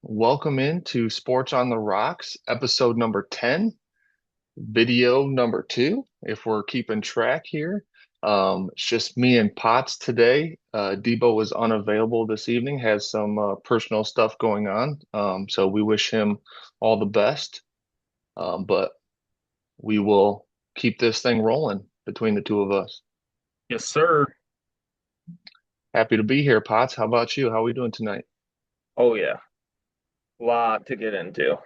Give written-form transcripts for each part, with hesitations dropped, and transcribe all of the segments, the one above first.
Welcome into Sports on the Rocks, episode number 10, video number 2, if we're keeping track here. It's just me and Potts today. Debo was unavailable this evening, has some personal stuff going on. So we wish him all the best. But we will keep this thing rolling between the two of us. Yes, sir. Happy to be here, Potts. How about you? How are we doing tonight? Oh yeah. Lot to get into.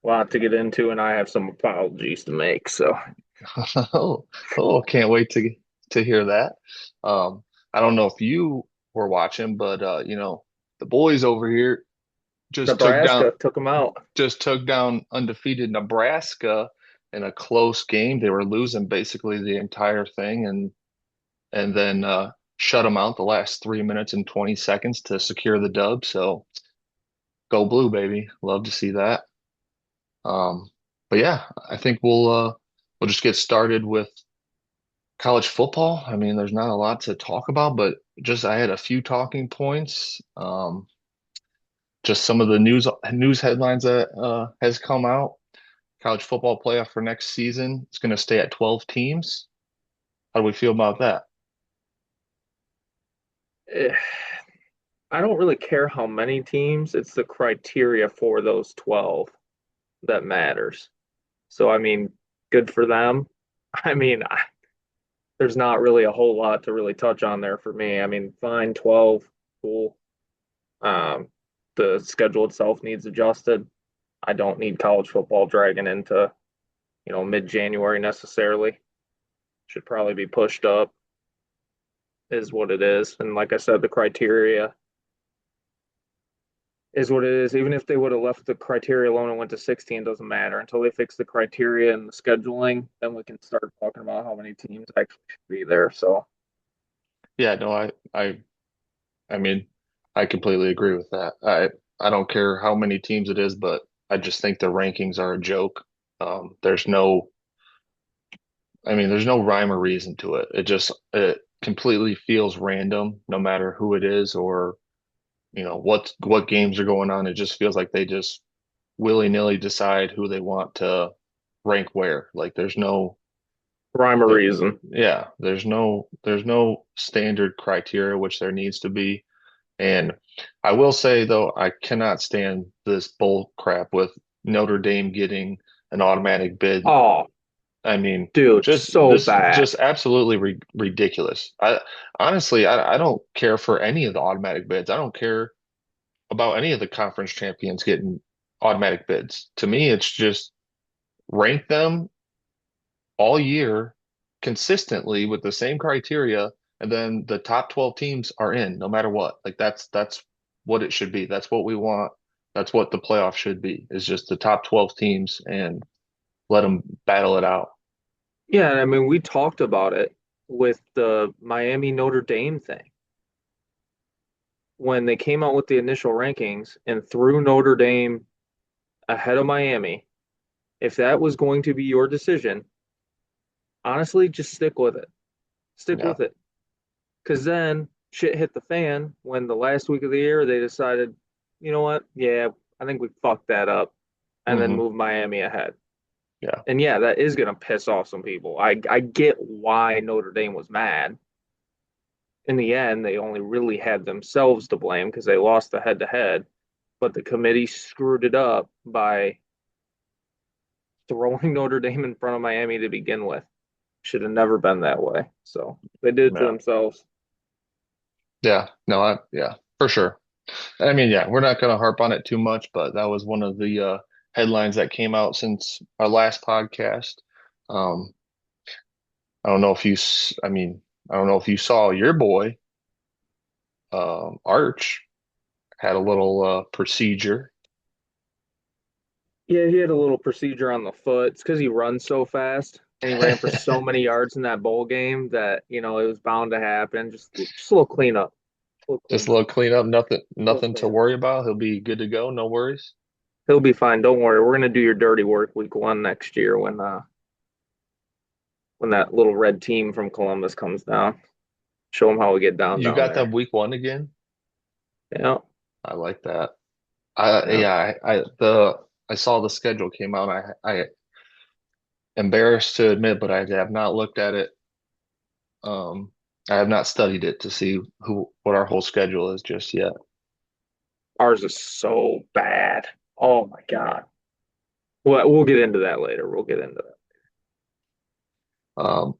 Lot to get into, and I have some apologies to make. So Oh, oh, can't wait to hear that. I don't know if you were watching, but the boys over here just took down Nebraska took them out. undefeated Nebraska in a close game. They were losing basically the entire thing and then shut them out the last 3 minutes and 20 seconds to secure the dub. So go blue, baby. Love to see that. But yeah, I think we'll just get started with college football. I mean, there's not a lot to talk about, but just I had a few talking points. Just some of the news headlines that has come out. College football playoff for next season. It's going to stay at 12 teams. How do we feel about that? Eh, I don't really care how many teams. It's the criteria for those 12 that matters. So I mean, good for them. I mean, there's not really a whole lot to really touch on there for me. I mean, fine, 12, cool. Um, the schedule itself needs adjusted. I don't need college football dragging into, mid-January necessarily. Should probably be pushed up, is what it is. And like I said, the criteria is what it is. Even if they would have left the criteria alone and went to 16, it doesn't matter. Until they fix the criteria and the scheduling, then we can start talking about how many teams actually should be there. So, Yeah, no, I mean, I completely agree with that. I don't care how many teams it is, but I just think the rankings are a joke. There's no there's no rhyme or reason to it. It completely feels random, no matter who it is or what games are going on. It just feels like they just willy-nilly decide who they want to rank where. Like rhyme or reason. yeah, there's no standard criteria, which there needs to be. And I will say though, I cannot stand this bull crap with Notre Dame getting an automatic bid. Oh, I mean, dude, just so this bad. just absolutely ridiculous. I honestly, I don't care for any of the automatic bids. I don't care about any of the conference champions getting automatic bids. To me, it's just rank them all year consistently with the same criteria, and then the top 12 teams are in no matter what. Like that's what it should be. That's what we want. That's what the playoff should be, is just the top 12 teams and let them battle it out. Yeah, and I mean, we talked about it with the Miami Notre Dame thing when they came out with the initial rankings and threw Notre Dame ahead of Miami. If that was going to be your decision, honestly, just stick with it. Stick Yeah. with it. Because then shit hit the fan when the last week of the year they decided, you know what? Yeah, I think we fucked that up and then Hmm. moved Miami ahead. Yeah. And yeah, that is going to piss off some people. I get why Notre Dame was mad. In the end, they only really had themselves to blame because they lost the head to head, but the committee screwed it up by throwing Notre Dame in front of Miami to begin with. Should have never been that way. So they did it to Yeah. themselves. Yeah. No, yeah, for sure. I mean, yeah, we're not going to harp on it too much, but that was one of the headlines that came out since our last podcast. Um, I don't know if I don't know if you saw your boy, Arch, had a little procedure. Yeah, he had a little procedure on the foot. It's because he runs so fast and he ran for so many yards in that bowl game that, it was bound to happen. Just a little cleanup. A little Just a cleanup. little cleanup, A little nothing to cleanup. worry about. He'll be good to go, no worries. He'll be fine. Don't worry. We're gonna do your dirty work week 1 next year when that little red team from Columbus comes down. Show them how we get You down got them there. week 1 again? Yeah, I like that. I yeah. yeah, I saw the schedule came out. I embarrassed to admit, but I have not looked at it. Um, I have not studied it to see what our whole schedule is just yet. Ours is so bad. Oh my God. Well, we'll get into that later. We'll get into that. Um,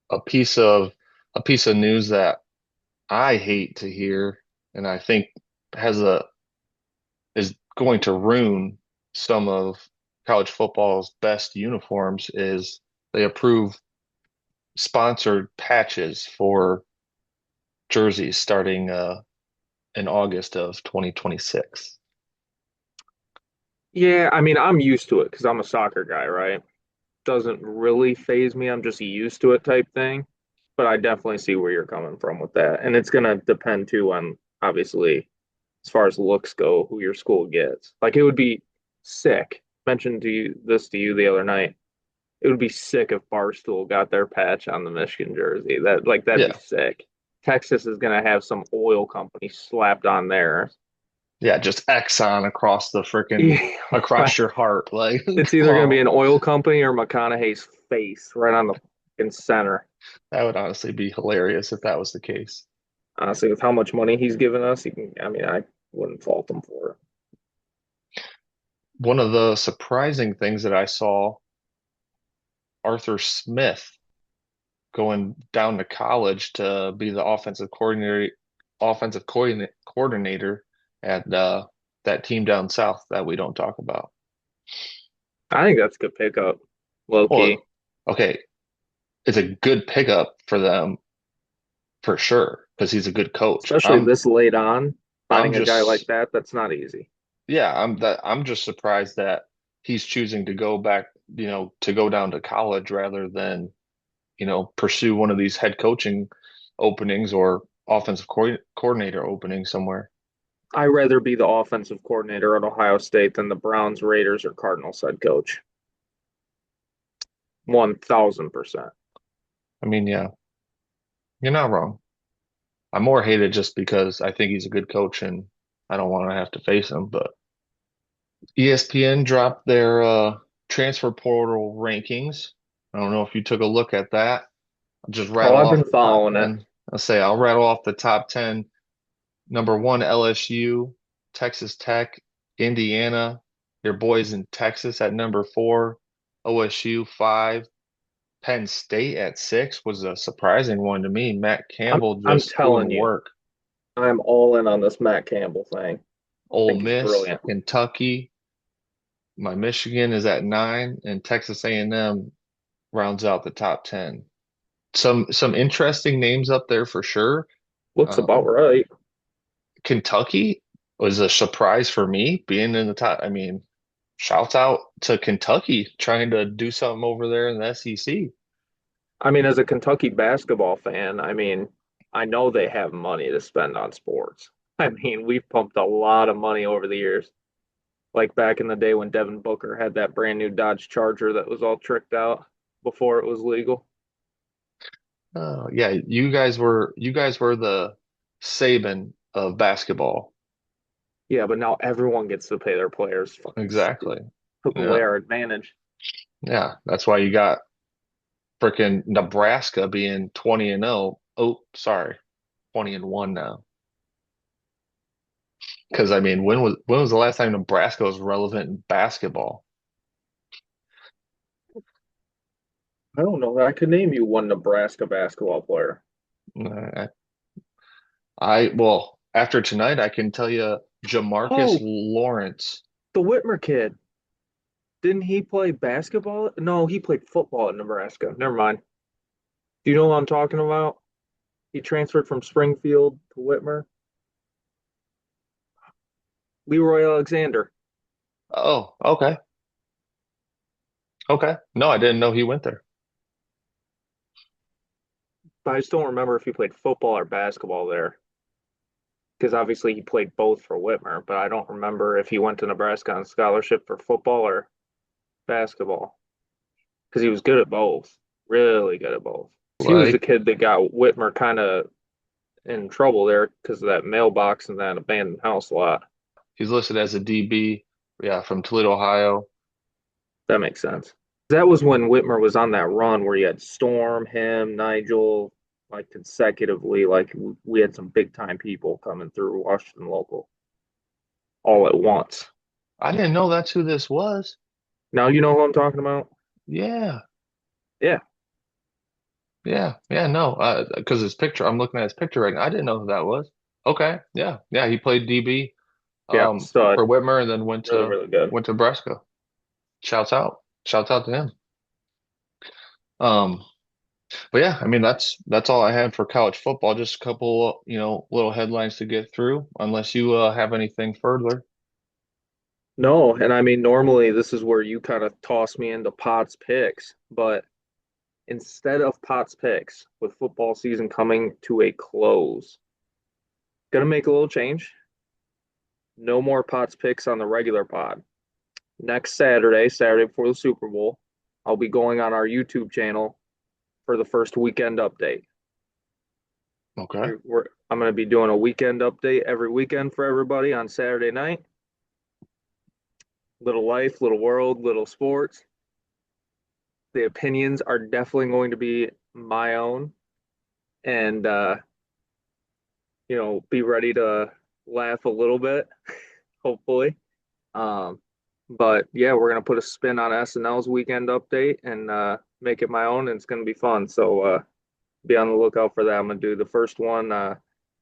a piece of a piece of news that I hate to hear, and I think has a is going to ruin some of college football's best uniforms is they approve sponsored patches for jerseys starting in August of 2026. Yeah, I mean, I'm used to it because I'm a soccer guy, right? Doesn't really phase me. I'm just a used to it type thing. But I definitely see where you're coming from with that. And it's gonna depend too on obviously as far as looks go, who your school gets. Like it would be sick. Mentioned to you this to you the other night. It would be sick if Barstool got their patch on the Michigan jersey. That'd be Yeah, sick. Texas is gonna have some oil company slapped on theirs. yeah, just Exxon across the freaking Yeah, across your heart. Like, it's come either gonna be on. an oil company or McConaughey's face right on the fucking center. That would honestly be hilarious if that was the case. Honestly, with how much money he's given us, he can. I mean, I wouldn't fault him for it. One of the surprising things that I saw, Arthur Smith going down to college to be the offensive coordinator at that team down south that we don't talk about. I think that's a good pickup, low key, Well, okay, it's a good pickup for them for sure because he's a good coach. especially this late on. I'm Finding a guy like just that, that's not easy. yeah, I'm just surprised that he's choosing to go back, to go down to college rather than, pursue one of these head coaching openings or coordinator openings somewhere. I'd rather be the offensive coordinator at Ohio State than the Browns, Raiders, or Cardinals head coach. 1000%. I mean, yeah, you're not wrong. I more hate it just because I think he's a good coach and I don't want to have to face him. But ESPN dropped their transfer portal rankings. I don't know if you took a look at that. I'll just Oh, rattle I've off been the top following it. 10. I'll rattle off the top 10. Number one, LSU, Texas Tech, Indiana, your boys in Texas at number four, OSU five, Penn State at six was a surprising one to me. Matt I'm Campbell I'm just doing telling you, work. I'm all in on this Matt Campbell thing. I Ole think he's Miss, brilliant. Kentucky, my Michigan is at nine, and Texas A&M rounds out the top 10. Some interesting names up there for sure. Looks about Um, right. Kentucky was a surprise for me being in the top. I mean, shouts out to Kentucky trying to do something over there in the SEC. I mean, as a Kentucky basketball fan, I mean, I know they have money to spend on sports. I mean, we've pumped a lot of money over the years. Like back in the day when Devin Booker had that brand new Dodge Charger that was all tricked out before it was legal. Yeah, you guys were the Saban of basketball. Yeah, but now everyone gets to pay their players. Fucking Exactly. stupid. Took Yeah. away our advantage. Yeah. That's why you got freaking Nebraska being 20 and 0. Oh, sorry. 20 and 1 now. Because I mean, when was the last time Nebraska was relevant in basketball? I don't know. I could name you one Nebraska basketball player. I, well, after tonight, I can tell you Jamarcus Oh, Lawrence. the Whitmer kid. Didn't he play basketball? No, he played football at Nebraska. Never mind. Do you know what I'm talking about? He transferred from Springfield to Whitmer. Leroy Alexander. Oh, okay. Okay. No, I didn't know he went there. But I just don't remember if he played football or basketball there. because obviously he played both for Whitmer, but I don't remember if he went to Nebraska on scholarship for football or basketball because he was good at both, really good at both. He was the Like kid that got Whitmer kind of in trouble there because of that mailbox and that abandoned house lot. he's listed as a DB, yeah, from Toledo, Ohio. That makes sense. That was when Whitmer was on that run where you had Storm, him, Nigel, like consecutively. Like we had some big time people coming through Washington local all at once. I didn't know that's who this was. Now you know who I'm talking about? Yeah, Yeah, yeah, no, because his picture, I'm looking at his picture right now. I didn't know who that was. Okay, yeah, he played DB yeah, stud. for Whitmer and then went Really, to really good. Nebraska. Shouts out to him. Um, but yeah, I mean that's all I had for college football. Just a couple, little headlines to get through. Unless you have anything further. No, and I mean, normally this is where you kind of toss me into Potts picks, but instead of Potts picks, with football season coming to a close, gonna make a little change. No more Potts picks on the regular pod. Next Saturday, Saturday before the Super Bowl, I'll be going on our YouTube channel for the first weekend update. Okay. I'm going to be doing a weekend update every weekend for everybody on Saturday night. Little life, little world, little sports. The opinions are definitely going to be my own, and be ready to laugh a little bit, hopefully. Um, but yeah, we're gonna put a spin on SNL's weekend update and make it my own, and it's gonna be fun. So be on the lookout for that. I'm gonna do the first one the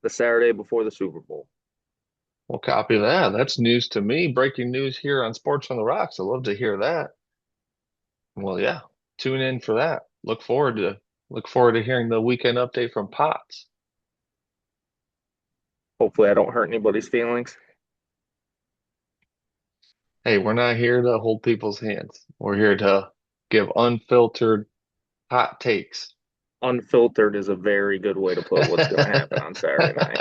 Saturday before the Super Bowl. Well, copy that. That's news to me. Breaking news here on Sports on the Rocks. I love to hear that. Well, yeah, tune in for that. Look forward to hearing the weekend update from Potts. Hopefully, I don't hurt anybody's feelings. Hey, we're not here to hold people's hands. We're here to give unfiltered hot takes. Unfiltered is a very good way to put what's going to happen on Saturday night.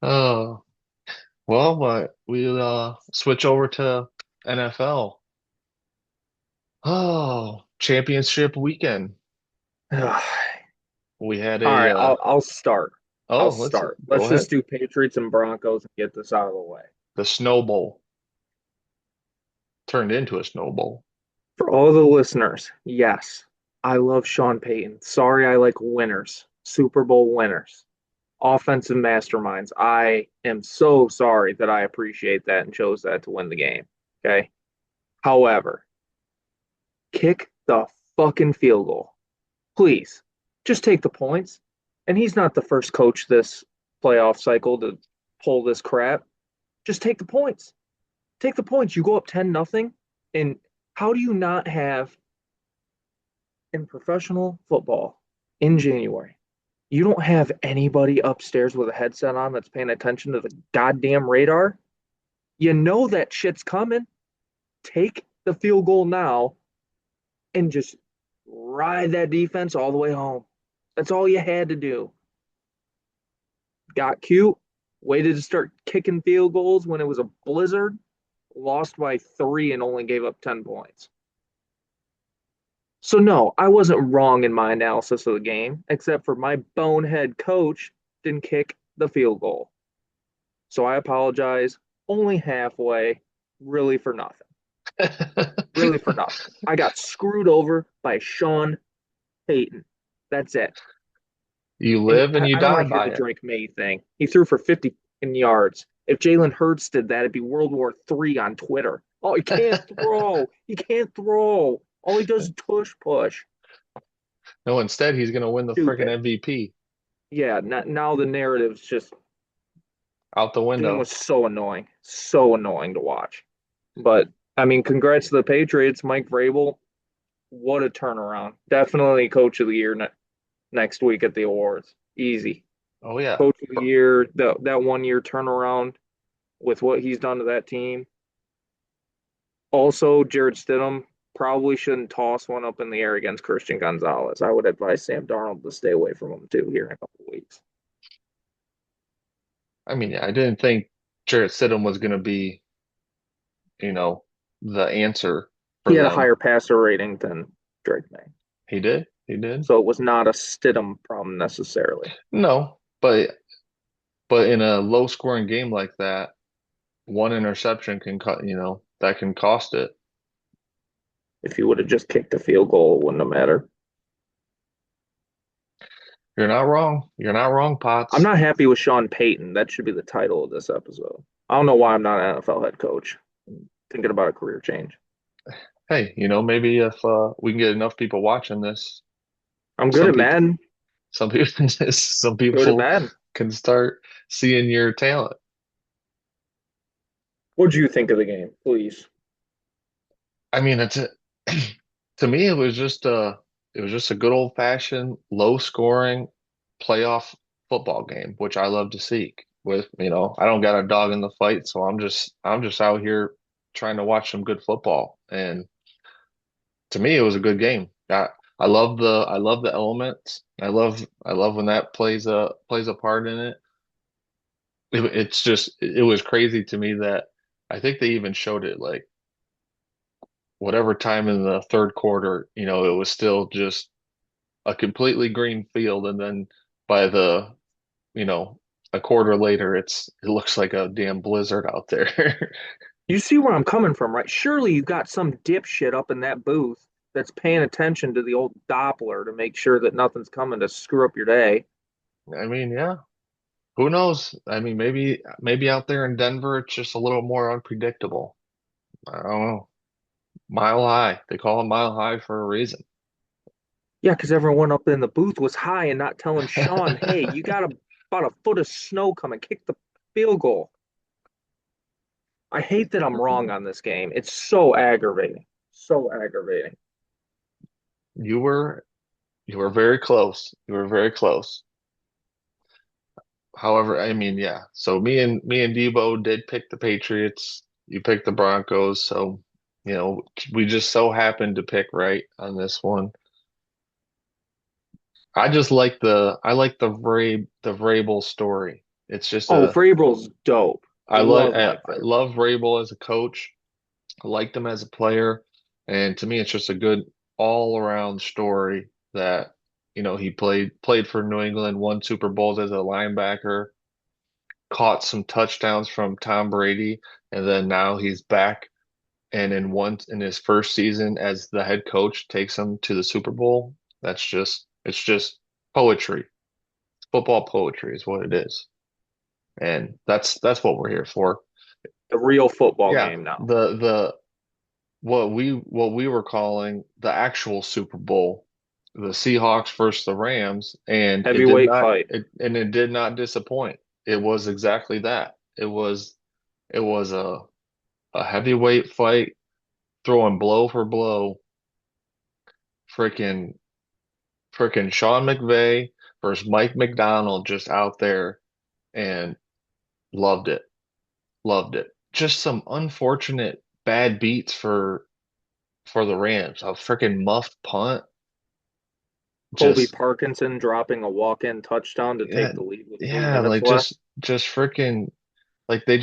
Oh, well, but we'll switch over to NFL. Oh, championship weekend. All We had a right, I'll start. I'll let's start. go Let's ahead. just do Patriots and Broncos and get this out of the way. The snowball turned into a snowball. For all the listeners, yes, I love Sean Payton. Sorry, I like winners, Super Bowl winners, offensive masterminds. I am so sorry that I appreciate that and chose that to win the game. Okay. However, kick the fucking field goal. Please, just take the points. And he's not the first coach this playoff cycle to pull this crap. Just take the points. Take the points. You go up 10-0. And how do you not have in professional football in January? You don't have anybody upstairs with a headset on that's paying attention to the goddamn radar. You know that shit's coming. Take the field goal now and just ride that defense all the way home. That's all you had to do. Got cute, waited to start kicking field goals when it was a blizzard, lost by 3 and only gave up 10 points. So, no, I wasn't wrong in my analysis of the game, except for my bonehead coach didn't kick the field goal. So, I apologize only halfway, really for nothing. Really for nothing. I got screwed over by Sean Payton. That's it. You And live and you I don't die want to hear by the it. Drake May thing. He threw for 50 yards. If Jalen Hurts did that, it'd be World War III on Twitter. Oh, he can't throw. He can't throw. All he does is tush push. No, instead he's going to win the freaking Stupid. MVP Yeah, now the narrative's just out the it window. was so annoying to watch. But I mean, congrats to the Patriots, Mike Vrabel. What a turnaround! Definitely Coach of the Year next week at the awards. Easy. Oh yeah. Coach of the Year. That 1 year turnaround with what he's done to that team. Also, Jared Stidham. probably shouldn't toss one up in the air against Christian Gonzalez. I would advise Sam Darnold to stay away from him too here in a couple of weeks. I mean, I didn't think Jarrett Stidham was going to be, you know, the answer He for had a them. higher passer rating than Drake May, He did. He did. so it was not a Stidham problem necessarily. No, but in a low scoring game like that, one interception can cut, that can cost it. If he would have just kicked a field goal, it wouldn't have mattered. You're not wrong. You're not wrong, I'm Potts. not happy with Sean Payton. That should be the title of this episode. I don't know why I'm not an NFL head coach. I'm thinking about a career change. Hey, maybe if we can get enough people watching this, I'm good some at people, Madden. some people, some Good at people Madden. can start seeing your talent. What do you think of the game, please? I mean, to me, it was just a good old fashioned low scoring playoff football game, which I love to seek. I don't got a dog in the fight, so I'm just out here trying to watch some good football. And to me, it was a good game. I love the elements. I love when that plays a part in it. It was crazy to me that I think they even showed it like whatever time in the third quarter, it was still just a completely green field, and then by you know, a quarter later, it looks like a damn blizzard out there. You see where I'm coming from, right? Surely you got some dipshit up in that booth that's paying attention to the old Doppler to make sure that nothing's coming to screw up your day. I mean, yeah, who knows? I mean, maybe out there in Denver, it's just a little more unpredictable. I don't know. Mile high. They call it mile high for a reason. Yeah, because everyone up in the booth was high and not telling Sean, hey, you got about a foot of snow coming, kick the field goal. I hate that I'm wrong on this game. It's so aggravating. So aggravating. You were you were very close. You were very close. However, I mean, yeah. So me and Debo did pick the Patriots. You picked the Broncos. So, we just so happened to pick right on this one. I like the Vrabel story. It's just Oh, Vrabel's dope. Love I Mike Vrabel. love Vrabel as a coach. I liked him as a player, and to me, it's just a good all around story that he played for New England, won Super Bowls as a linebacker, caught some touchdowns from Tom Brady, and then now he's back and in his first season as the head coach takes him to the Super Bowl. It's just poetry. Football poetry is what it is. And that's what we're here for. The real football Yeah, game now. the what we were calling the actual Super Bowl, the Seahawks versus the Rams, and it did Heavyweight not fight. it did not disappoint. It was exactly that. It was a heavyweight fight, throwing blow for blow. Freaking freaking Sean McVay versus Mike McDonald just out there, and loved it. Loved it. Just some unfortunate bad beats for the Rams. A freaking muffed punt. Colby Just Parkinson dropping a walk-in touchdown to yeah, take the lead with three yeah, minutes like left. just freaking like they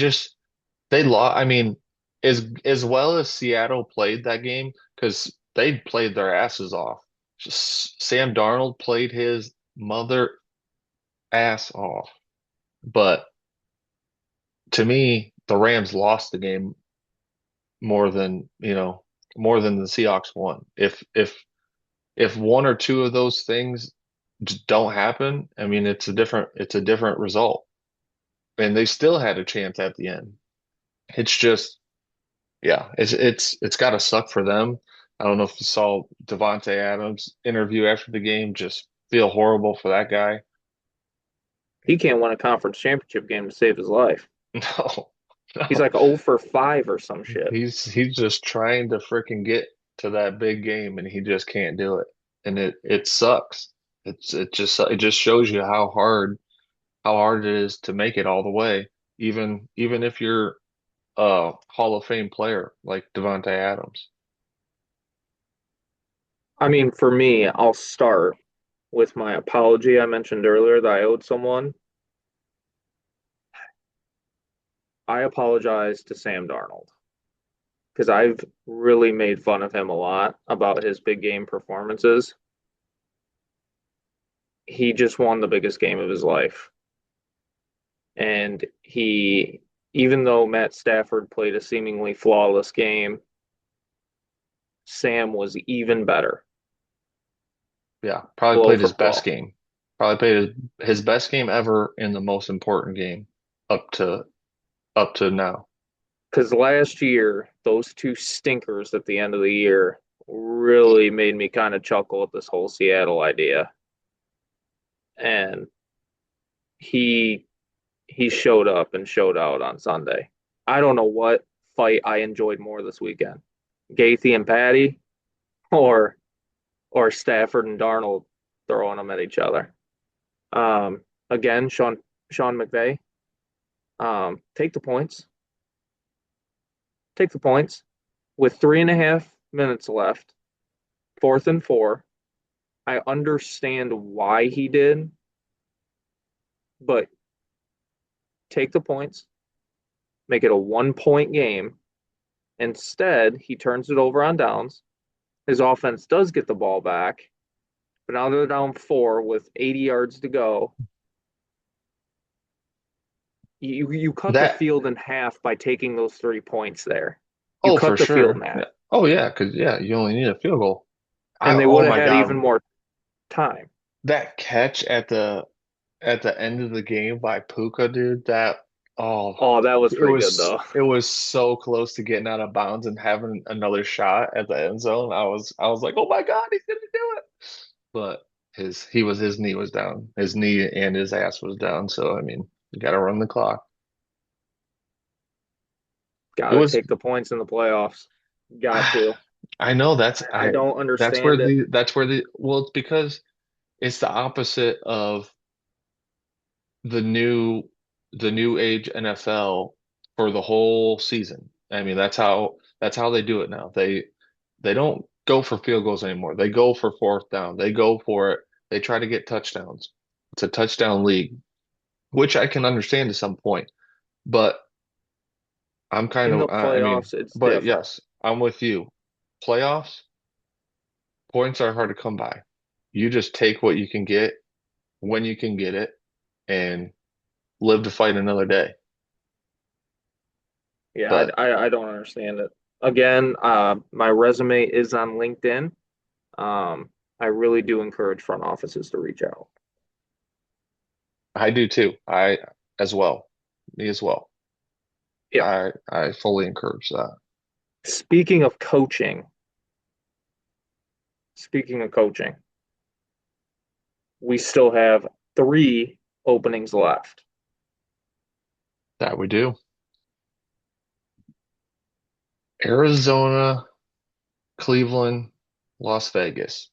lost. I mean, as well as Seattle played that game, because they played their asses off. Just Sam Darnold played his mother ass off. But to me, the Rams lost the game more than the Seahawks won. If one or two of those things just don't happen, I mean, it's a different result. And they still had a chance at the end. It's just, yeah, it's got to suck for them. I don't know if you saw Devontae Adams' interview after the game. Just feel horrible for that guy. He can't win a conference championship game to save his life. No, He's no. like 0 for 5 or some shit. He's just trying to freaking get to that big game, and he just can't do it. And it sucks. It just shows you how hard it is to make it all the way, even if you're a Hall of Fame player like Devontae Adams. I mean, for me, I'll start with my apology I mentioned earlier that I owed someone. I apologize to Sam Darnold because I've really made fun of him a lot about his big game performances. He just won the biggest game of his life. And even though Matt Stafford played a seemingly flawless game, Sam was even better. Yeah, probably Blow played for his best blow. game. Probably played his best game ever in the most important game up to up to now. Because last year, those two stinkers at the end of the year really made me kind of chuckle at this whole Seattle idea. And he he showed up and showed out on Sunday. I don't know what fight I enjoyed more this weekend. Gaethje and Patty or Stafford and Darnold throwing them at each other. Again, Sean McVay, take the points. Take the points. With 3.5 minutes left, 4th and 4. I understand why he did, but take the points, make it a 1 point game. Instead, he turns it over on downs. His offense does get the ball back, but now they're down 4 with 80 yards to go. You cut the That field in half by taking those 3 points there. You oh for cut the field in sure. half, Yeah. Oh yeah, because yeah, you only need a field goal. I and they oh would have my had even God, more time. that catch at the end of the game by Puka, dude. That oh, Oh, that was pretty good though. it was so close to getting out of bounds and having another shot at the end zone. I was like, oh my God, he's gonna do it. But his knee was down. His knee and his ass was down. So I mean, you got to run the clock. Got It to was take the points in the playoffs. Got to. I know I don't understand it. that's where the well, it's because it's the opposite of the new the new age NFL for the whole season. I mean, that's how they do it now. They don't go for field goals anymore. They go for fourth down. They go for it. They try to get touchdowns. It's a touchdown league, which I can understand to some point. But I'm kind In of the I mean, playoffs, it's but different. yes, I'm with you. Playoffs, points are hard to come by. You just take what you can get when you can get it and live to fight another day. Yeah, But I don't understand it. Again, my resume is on LinkedIn. I really do encourage front offices to reach out. I do too. I as well. Me as well. Yep. I fully encourage that. Speaking of coaching, speaking of coaching, we still have 3 openings left. That we do. Arizona, Cleveland, Las Vegas.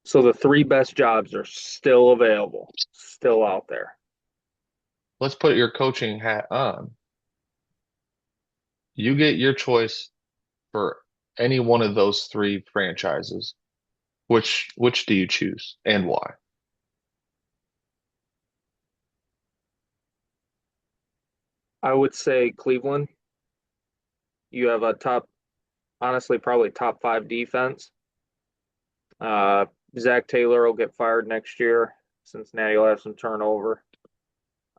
So the 3 best jobs are still available, still out there. Let's put your coaching hat on. You get your choice for any one of those three franchises. Which do you choose and why? I would say Cleveland, you have a top, honestly, probably top 5 defense. Uh, Zach Taylor will get fired next year. Cincinnati will have some turnover.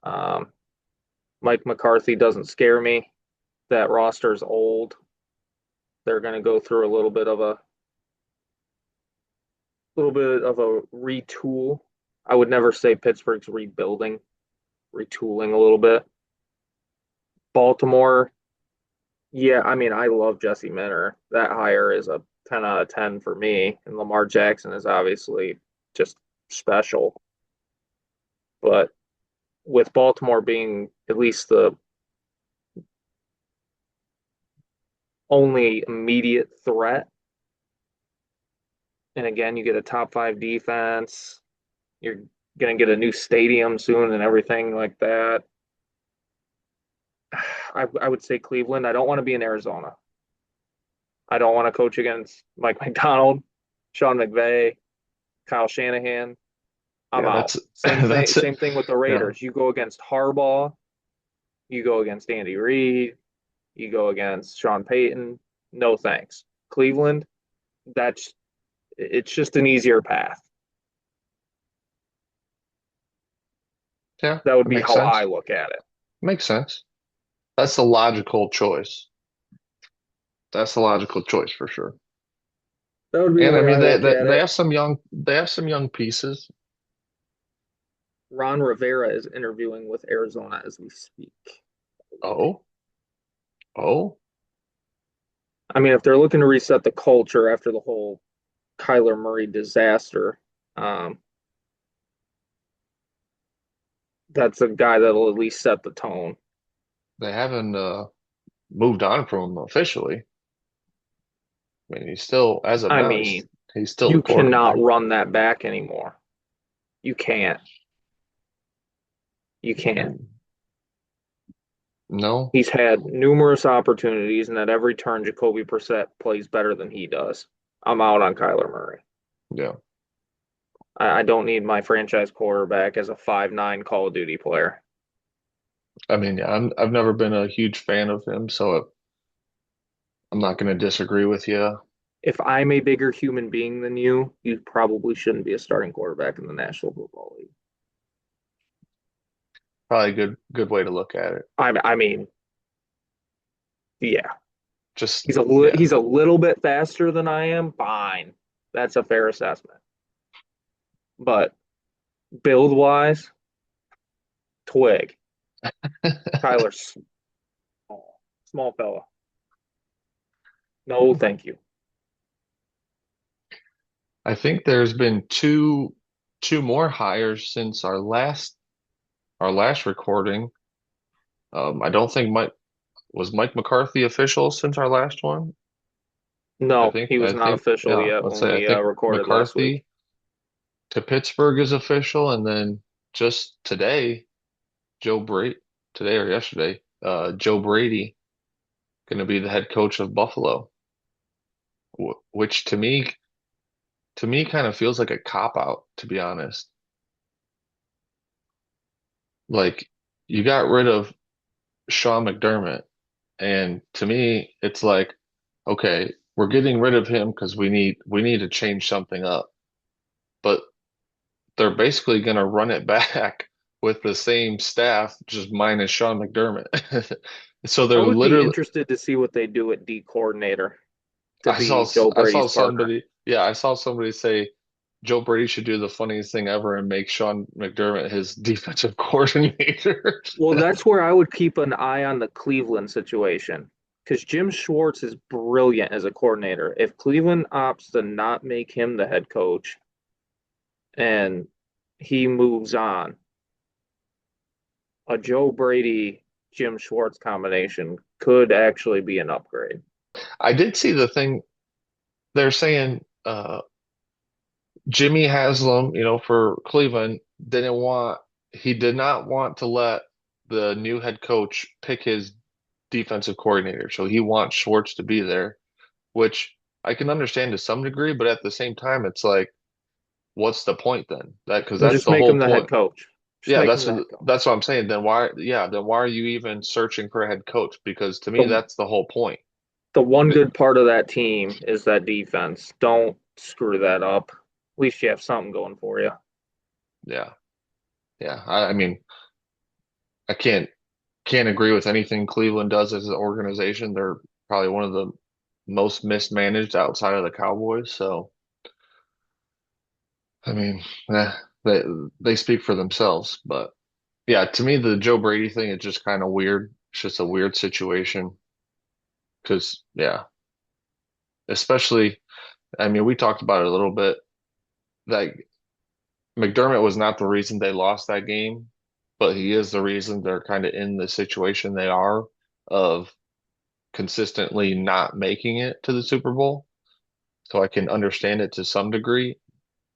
Um, Mike McCarthy doesn't scare me. That roster's old. They're going to go through a little bit of a retool. I would never say Pittsburgh's rebuilding, retooling a little bit. Baltimore, yeah, I mean, I love Jesse Minter. That hire is a 10 out of 10 for me. And Lamar Jackson is obviously just special. But with Baltimore being at least the only immediate threat, and again, you get a top 5 defense, you're going to get a new stadium soon and everything like that. I would say Cleveland. I don't want to be in Arizona. I don't want to coach against Mike McDonald. Sean McVay, Kyle Shanahan, I'm Yeah, out. that's Same thing, that's it. same thing with the Yeah, Raiders. You go against Harbaugh, you go against Andy Reid, you go against Sean Payton. No thanks. Cleveland, that's it's just an easier path. yeah, That would it be makes how I sense. look at it. Makes sense. That's the logical choice. That's the logical choice for sure. That would be the And I way mean I look at they it. have some young pieces. Ron Rivera is interviewing with Arizona as we speak. Oh, oh, I mean, if they're looking to reset the culture after the whole Kyler Murray disaster, um, that's a guy that'll at least set the tone. they haven't moved on from him officially. I mean, he's still, as of I now, mean, he's still the you cannot quarterback. run that back anymore. You can't. You can't. Mm, no, He's had numerous opportunities, and at every turn, Jacoby Brissett plays better than he does. I'm out on Kyler Murray. yeah. I don't need my franchise quarterback as a 5'9" Call of Duty player. I mean, yeah, I've never been a huge fan of him, so I'm not going to disagree with you. If I'm a bigger human being than you probably shouldn't be a starting quarterback in the National Football League. Probably a good way to look at it. I mean, yeah, Just yeah, he's a little bit faster than I am. Fine, that's a fair assessment. But build wise, twig. Kyler's small, small fella. No, thank you. I think there's been two more hires since our last recording. I don't think Mike McCarthy official since our last one. I No, think he was I not think official yeah, yet let's when say I we think recorded last week. McCarthy to Pittsburgh is official, and then just today, Joe Brady today or yesterday, Joe Brady going to be the head coach of Buffalo, which to me kind of feels like a cop out, to be honest. Like you got rid of Sean McDermott, and to me, it's like, okay, we're getting rid of him because we need to change something up. But they're basically going to run it back with the same staff, just minus Sean McDermott. So I they're would be literally, interested to see what they do at D coordinator to I saw be Joe I saw Brady's partner. somebody, yeah, I saw somebody say Joe Brady should do the funniest thing ever and make Sean McDermott his defensive coordinator. Well, that's where I would keep an eye on the Cleveland situation because Jim Schwartz is brilliant as a coordinator. If Cleveland opts to not make him the head coach and he moves on, a Joe Brady Jim Schwartz combination could actually be an upgrade. I did see the thing they're saying Jimmy Haslam, for Cleveland, he did not want to let the new head coach pick his defensive coordinator. So he wants Schwartz to be there, which I can understand to some degree, but at the same time, it's like, what's the point then? Because And that's just the make whole him the head point. coach. Just Yeah, make him that's the head coach. that's what I'm saying. Then why are you even searching for a head coach? Because to me, The that's the whole point. the one But good part of that team is that defense. Don't screw that up. At least you have something going for you. yeah, yeah. I mean, I can't agree with anything Cleveland does as an organization. They're probably one of the most mismanaged outside of the Cowboys. So, I mean, eh, they they speak for themselves. But yeah, to me, the Joe Brady thing is just kind of weird. It's just a weird situation because, yeah, especially, I mean, we talked about it a little bit. That McDermott was not the reason they lost that game, but he is the reason they're kind of in the situation they are of consistently not making it to the Super Bowl. So I can understand it to some degree.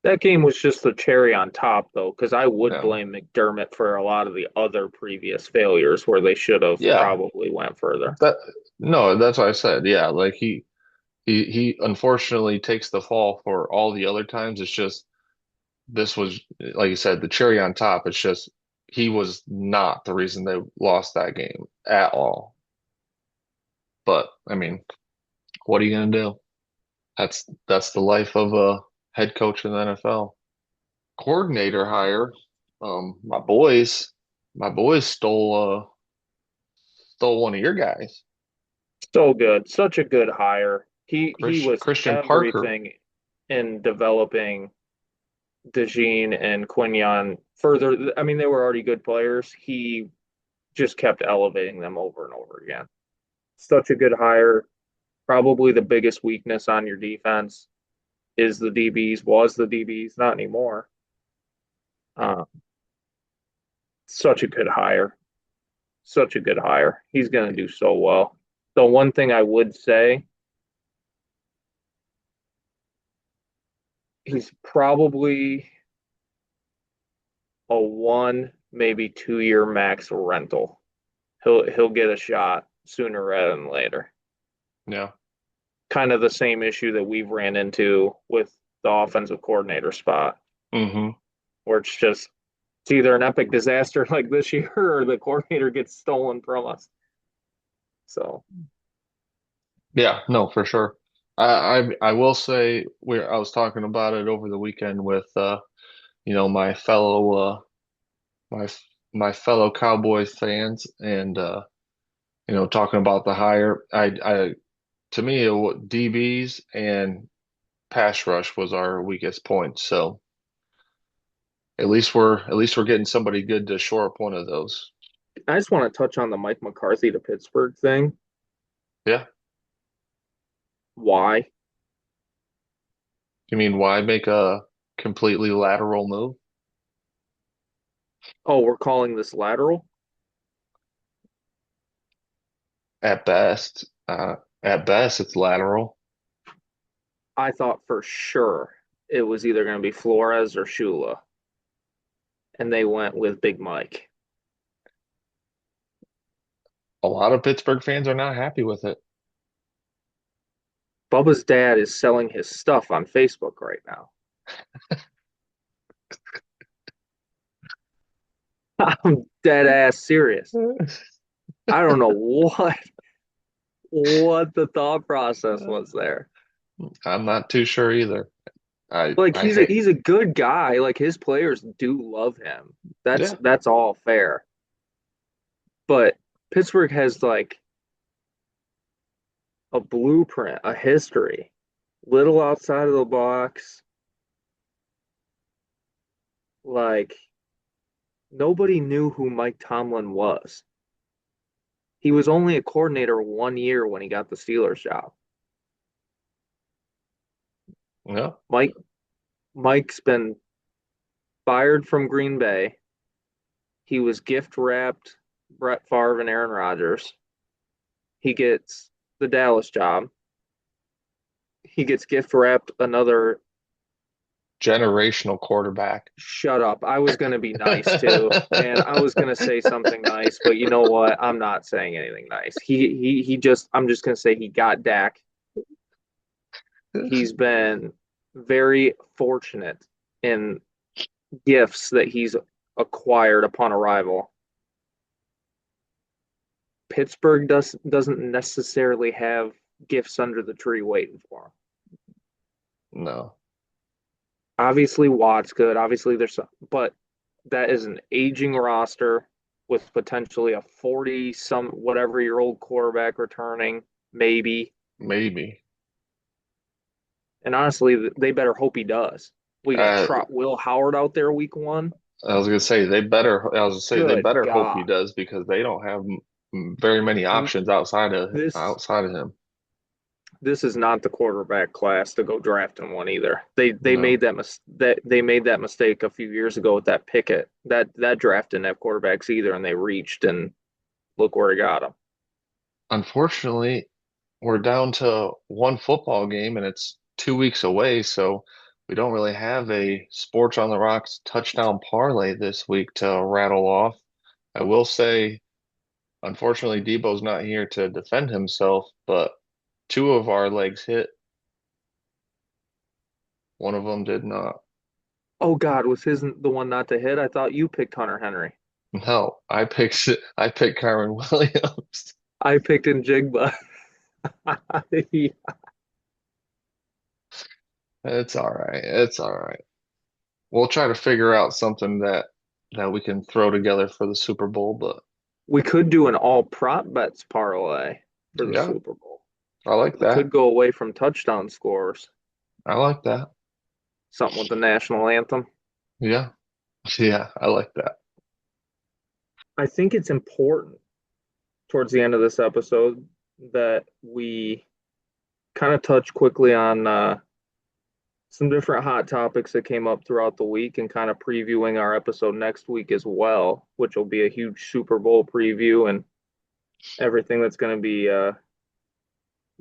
That game was just the cherry on top, though, because I would Yeah. blame McDermott for a lot of the other previous failures where they should have Yeah. probably went further. That no, that's what I said. Yeah, like he he unfortunately takes the fall for all the other times. It's just this was, like you said, the cherry on top. It's just he was not the reason they lost that game at all. But I mean, what are you gonna do? That's the life of a head coach in the NFL. Coordinator hire. My boys stole one of your guys, So good, such a good hire. He was Christian Parker. everything in developing DeJean and Quinion further. I mean, they were already good players. He just kept elevating them over and over again. Such a good hire. Probably the biggest weakness on your defense is the DBs, was the DBs, not anymore. Uh, Such a good hire. Such a good hire. He's going to do so well. The one thing I would say, he's probably a 1, maybe 2 year max rental. He'll get a shot sooner rather than later. Yeah. Kind of the same issue that we've ran into with the offensive coordinator spot, hmm where it's either an epic disaster like this year or the coordinator gets stolen from us. So Yeah, no, for sure. I will say I was talking about it over the weekend with my my my fellow Cowboys fans and talking about the hire. I to me DBs and pass rush was our weakest point. So at least we're getting somebody good to shore up one of those. I just want to touch on the Mike McCarthy to Pittsburgh thing. Yeah. Why? You mean why make a completely lateral move? Oh, we're calling this lateral? At best, at best it's lateral. I thought for sure it was either going to be Flores or Shula, and they went with Big Mike. A lot of Pittsburgh fans are not happy with it. Bubba's dad is selling his stuff on Facebook right now. I'm dead ass serious. I don't know what the thought process was there. I'm not too sure either. I Like I he's a hate. he's a good guy. Like his players do love him. That's Yeah, that's all fair. But Pittsburgh has like a blueprint, a history, little outside of the box. Like nobody knew who Mike Tomlin was. He was only a coordinator 1 year when he got the Steelers job. yeah. Mike Mike's been fired from Green Bay. He was gift wrapped Brett Favre and Aaron Rodgers. He gets the Dallas job. He gets gift wrapped another. Generational quarterback. Shut up. I was going to be nice too. And I was going to say something nice, but you know what? I'm not saying anything nice. I'm just going to say he got Dak. He's been very fortunate in gifts that he's acquired upon arrival. Pittsburgh doesn't necessarily have gifts under the tree waiting for him. No, Obviously, Watt's good. Obviously, there's some, but that is an aging roster with potentially a 40 some whatever year old quarterback returning, maybe. maybe. And honestly, they better hope he does. We got Uh, Trot Will Howard out there week 1. I was gonna say they better. I was gonna say they Good better hope he God. does because they don't have very many options This outside of him. this is not the quarterback class to go drafting one either. They No. made that mistake a few years ago with that Pickett. That draft didn't have quarterbacks either, and they reached and look where he got them. Unfortunately, we're down to one football game and it's 2 weeks away, so we don't really have a Sports on the Rocks touchdown parlay this week to rattle off. I will say, unfortunately, Debo's not here to defend himself, but two of our legs hit One of them did not. Oh God, was his the one not to hit? I thought you picked Hunter Henry. No, I picked Kyron Williams. I picked in Jigba. It's all right. It's all right. We'll try to figure out something that we can throw together for the Super Bowl, but We could do an all prop bets parlay for the yeah, Super Bowl. I like We could that. go away from touchdown scores. I like that. Something with the national anthem. Yeah. Yeah, I like that. I think it's important towards the end of this episode that we kind of touch quickly on some different hot topics that came up throughout the week and kind of previewing our episode next week as well, which will be a huge Super Bowl preview and everything that's going to be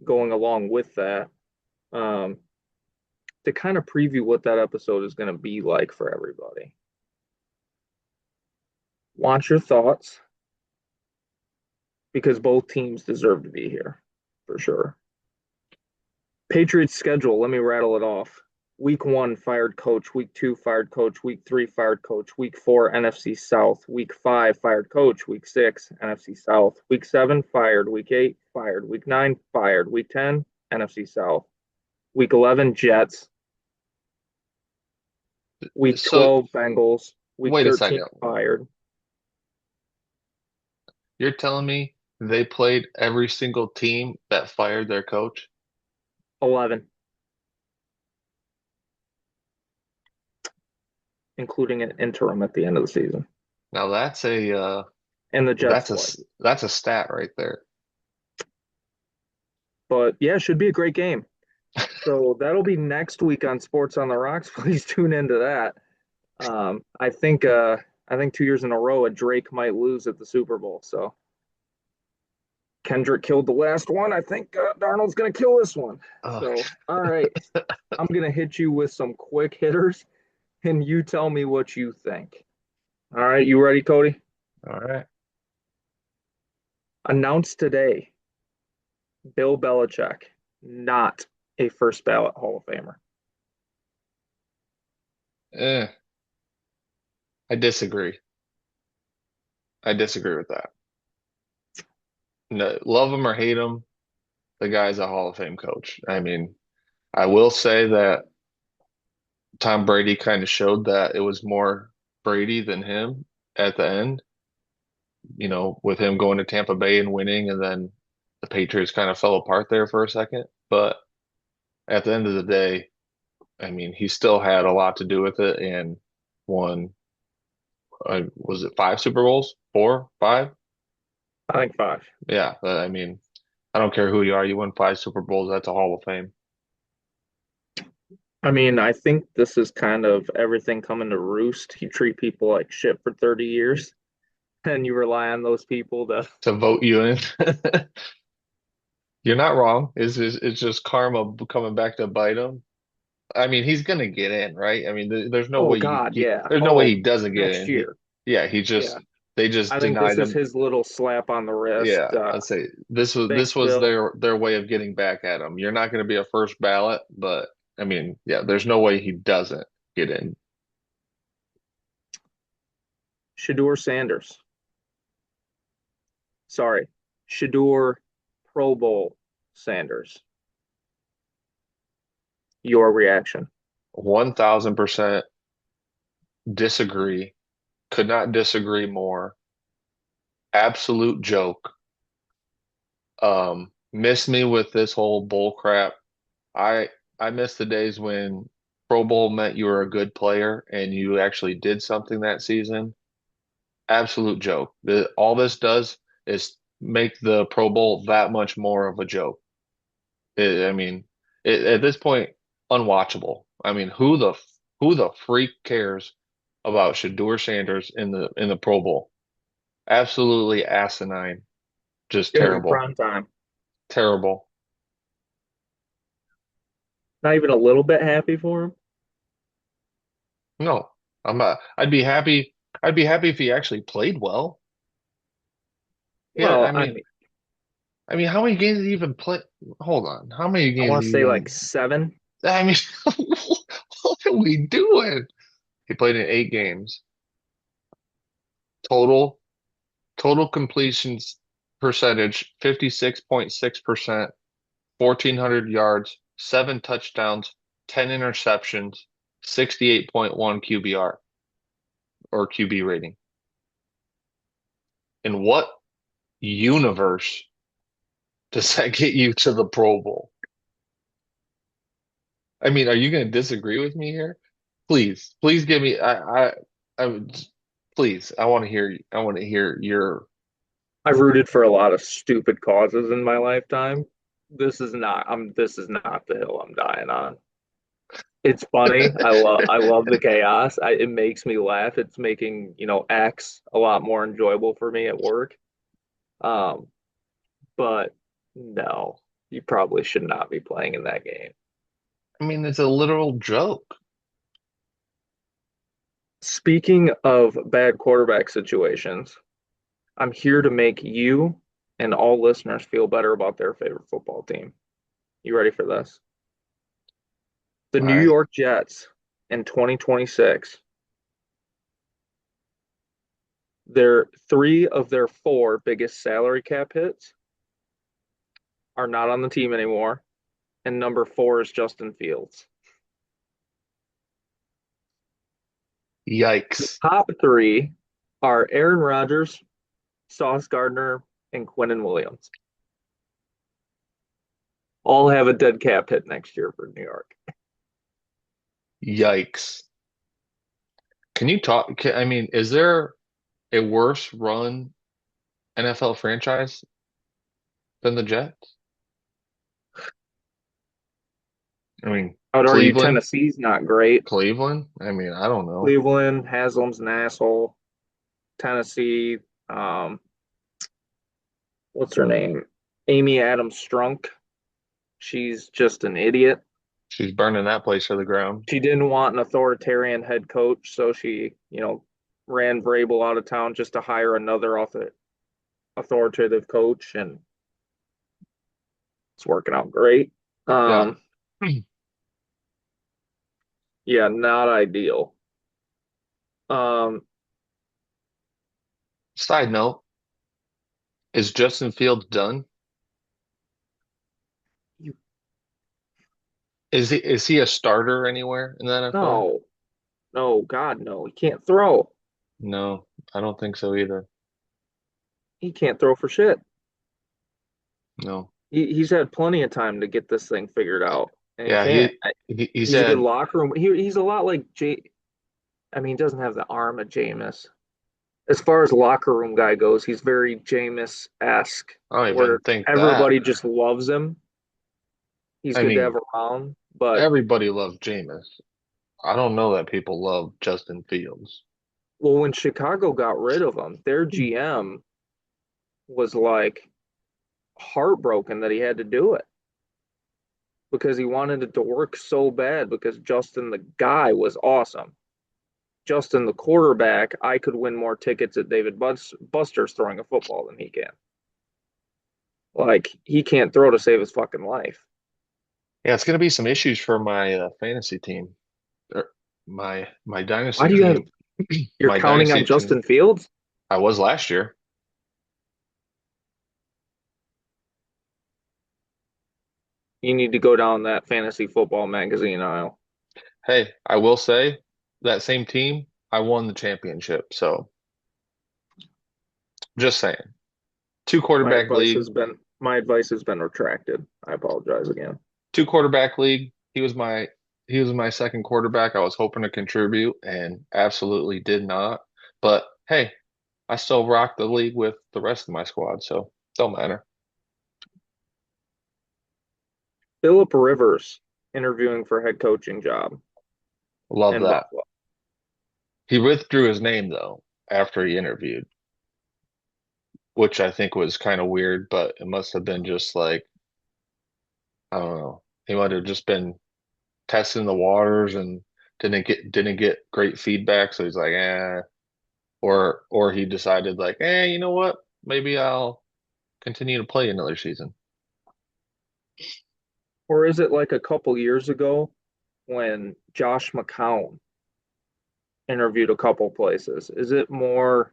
going along with that. Um, to kind of preview what that episode is going to be like for everybody. Want your thoughts because both teams deserve to be here for sure. Patriots schedule, let me rattle it off. Week 1, fired coach. Week 2, fired coach. Week 3, fired coach. Week 4, NFC South. Week 5, fired coach. Week 6, NFC South. Week 7, fired. Week 8, fired. Week 9, fired. Week 10, NFC South. Week 11, Jets. Week So 12, Bengals. Week wait a 13, second. fired. You're telling me they played every single team that fired their coach? 11, including an interim at the end of the season. Now And the Jets that's play. that's a stat right there. But yeah, it should be a great game. So that'll be next week on Sports on the Rocks. Please tune into that. I think 2 years in a row, a Drake might lose at the Super Bowl. So Kendrick killed the last one. I think Darnold's going to kill this one. Oh, So all right, I'm going to hit you with some quick hitters, and you tell me what you think. All right, you ready, Cody? all right. Announced today, Bill Belichick, not a first ballot Hall of Famer. Eh, I disagree. I disagree with that. No, love him or hate him, the guy's a Hall of Fame coach. I mean, I will say that Tom Brady kind of showed that it was more Brady than him at the end, with him going to Tampa Bay and winning, and then the Patriots kind of fell apart there for a second. But at the end of the day, I mean, he still had a lot to do with it and won, was it five Super Bowls? Four, five? I think five. Yeah, I mean, I don't care who you are, you win five Super Bowls, that's a Hall of Fame. I mean, I think this is kind of everything coming to roost. You treat people like shit for 30 years, and you rely on those people to. To vote you in. You're not wrong. It's just karma coming back to bite him. I mean, he's gonna get in, right? I mean, there's no Oh way God, yeah. there's no way Oh, he doesn't get next in. year. Yeah, Yeah. they just I think this denied is him. his little slap on the wrist. Yeah, I'd say this was Thanks, this was Bill. their way of getting back at him. You're not going to be a first ballot, but I mean, yeah, there's no way he doesn't get in. Shador Sanders. Sorry, Shador Pro Bowl Sanders. Your reaction? 1,000% disagree. Could not disagree more. Absolute joke. Missed me with this whole bull crap. I I miss the days when Pro Bowl meant you were a good player and you actually did something that season. Absolute joke. All this does is make the Pro Bowl that much more of a joke. I mean, at this point, unwatchable. I mean, who the freak cares about Shador Sanders in the Pro Bowl? Absolutely asinine. Just Gonna be terrible. prime time. Terrible. Not even a little bit happy for him. No, I'm not. I'd be happy. I'd be happy if he actually played well. Yeah, Well, I I mean, mean, how many games did he even play? Hold on. How many I games want did to he say like even? seven. I mean, What are we doing? He played in 8 games. Total total completions percentage 56.6%, 1,400 yards, 7 touchdowns, 10 interceptions, 68.1 QBR or QB rating. In what universe does that get you to the Pro Bowl? I mean, are you going to disagree with me here? Please give me. I please. I want to hear your. I've rooted for a lot of stupid causes in my lifetime. This is not the hill I'm dying on. It's funny. I love the chaos. It makes me laugh. It's making, X a lot more enjoyable for me at work. Um, but no, you probably should not be playing in that game. I mean, it's a literal joke. Speaking of bad quarterback situations, I'm here to make you and all listeners feel better about their favorite football team. You ready for this? The All New right. York Jets in 2026, three of their four biggest salary cap hits are not on the team anymore, and number four is Justin Fields. Yikes. Top three are Aaron Rodgers, Sauce Gardner, and Quinnen Williams. All have a dead cap hit next year for New York. Yikes. I mean, is there a worse run NFL franchise than the Jets? I mean, I would argue Cleveland, Tennessee's not great. Cleveland. I mean, I don't know. Cleveland, Haslam's an asshole. Tennessee, um, what's her name? Amy Adams Strunk. She's just an idiot. She's burning that place to the ground. She didn't want an authoritarian head coach, so she, ran Vrabel out of town just to hire another authoritative coach, and it's working out great. Yeah. Um, yeah, not ideal. Um, Side note, is Justin Fields done? you Is he a starter anywhere in the NFL? no, no, God, no, he can't throw. No, I don't think so either. He can't throw for shit. No. He's had plenty of time to get this thing figured out, and he Yeah, can't. he He's a good said, locker room. He's a lot like Jay. I mean, he doesn't have the arm of Jameis. As far as locker room guy goes, he's very Jameis-esque, I don't where even think that. everybody just loves him. He's I good to mean, have around. But everybody loves Jameis. I don't know that people love Justin Fields. well, when Chicago got rid of him, their GM was like heartbroken that he had to do it because he wanted it to work so bad because Justin the guy was awesome. Justin the quarterback, I could win more tickets at David Buster's throwing a football than he can. Like he can't throw to save his fucking life. Yeah, it's going to be some issues for my fantasy team. Or my Why dynasty do you have team. you're My counting on dynasty team. Justin Fields? I was last year. You need to go down that fantasy football magazine aisle. Hey, I will say that same team, I won the championship. So just saying. Two quarterback league, My advice has been retracted. I apologize again. two quarterback league. He was my second quarterback. I was hoping to contribute and absolutely did not. But hey, I still rock the league with the rest of my squad, so don't matter. Philip Rivers interviewing for head coaching job Love in that. Buffalo. He withdrew his name though after he interviewed, which I think was kind of weird, but it must have been just like, I don't know. He might have just been testing the waters and didn't get great feedback, so he's like, or he decided like, you know what? Maybe I'll continue to play another season. Or is it like a couple years ago? when Josh McCown interviewed a couple places? Is it more,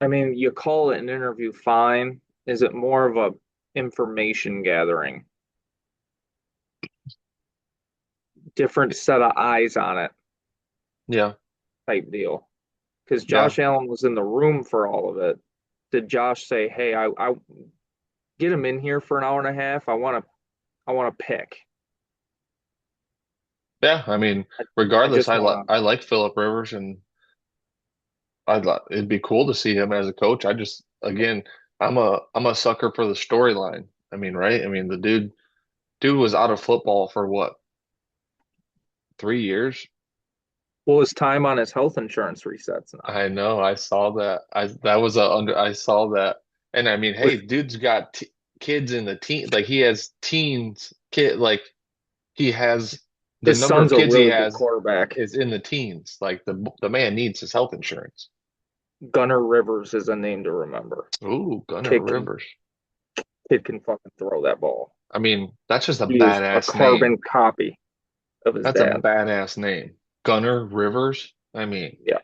I mean, you call it an interview, fine. Is it more of a information gathering, different set of eyes on it Yeah. type deal? Because Yeah. Josh Allen was in the room for all of it. Did Josh say, "Hey, I get him in here for an hour and a half. I want to pick. Yeah. I mean, I regardless, just want to." I like Philip Rivers, and it'd be cool to see him as a coach. I just, again, I'm a sucker for the storyline. I mean, right? I mean, the dude was out of football for what, 3 years? Well, his time on his health insurance resets now. I know. I saw that. That was a under. I saw that, and I mean, hey, With dude's got t kids in the teen. Like he has teens kid. Like he has the his number son's of a kids he really good has quarterback. is in the teens. Like the man needs his health insurance. Gunnar Rivers is a name to remember. Ooh, Gunnar Kid can Rivers. kid can fucking throw that ball. I mean, that's just a He is a badass name. carbon copy of his That's a dad. badass name. Gunnar Rivers. I mean, Yeah.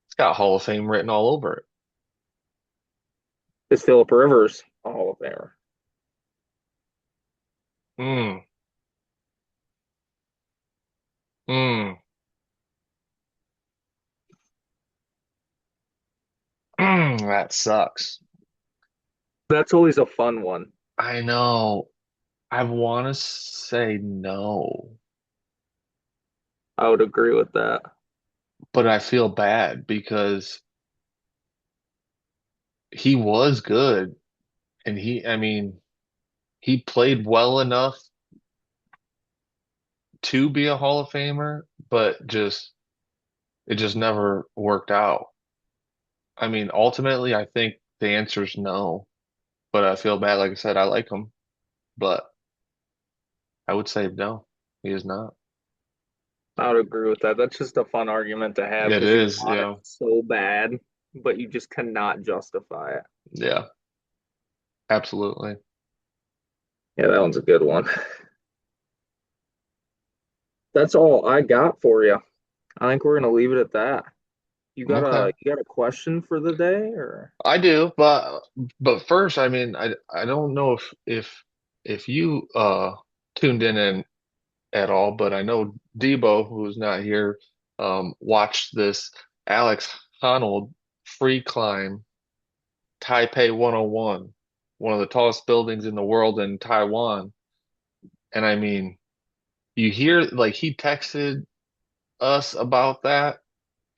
it's got Hall of Fame written all over it. Is Philip Rivers a Hall of Famer? Mm, mm, that sucks. That's always a fun one. I know. I want to say no, I would agree with that. but I feel bad because he was good and I mean, he played well enough to be a Hall of Famer, but it just never worked out. I mean, ultimately, I think the answer is no, but I feel bad. Like I said, I like him, but I would say no, he is not. I would agree with that. That's just a fun argument to have It because you is, want it so bad, but you just cannot justify it. yeah, absolutely. Yeah, that one's a good one. That's all I got for you. I think we're gonna leave it at that. Okay. You got a question for the day or I do, but first, I mean, I don't know if you tuned in at all, but I know Debo, who's not here, watched this Alex Honnold free climb Taipei 101, one of the tallest buildings in the world in Taiwan. And I mean, you hear like he texted us about that,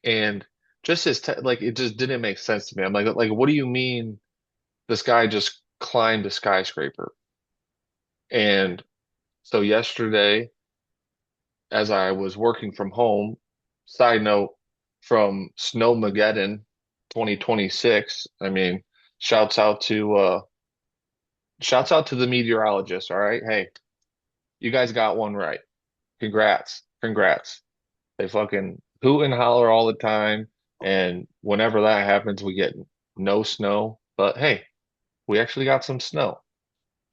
and just his te like it just didn't make sense to me. I'm like, what do you mean this guy just climbed a skyscraper? And so yesterday, as I was working from home, side note from Snowmageddon 2026, I mean, shouts out to shouts out to the meteorologists, all right? Hey, you guys got one right. Congrats. Congrats. They fucking hoot and holler all the time, and whenever that happens, we get no snow. But hey, we actually got some snow.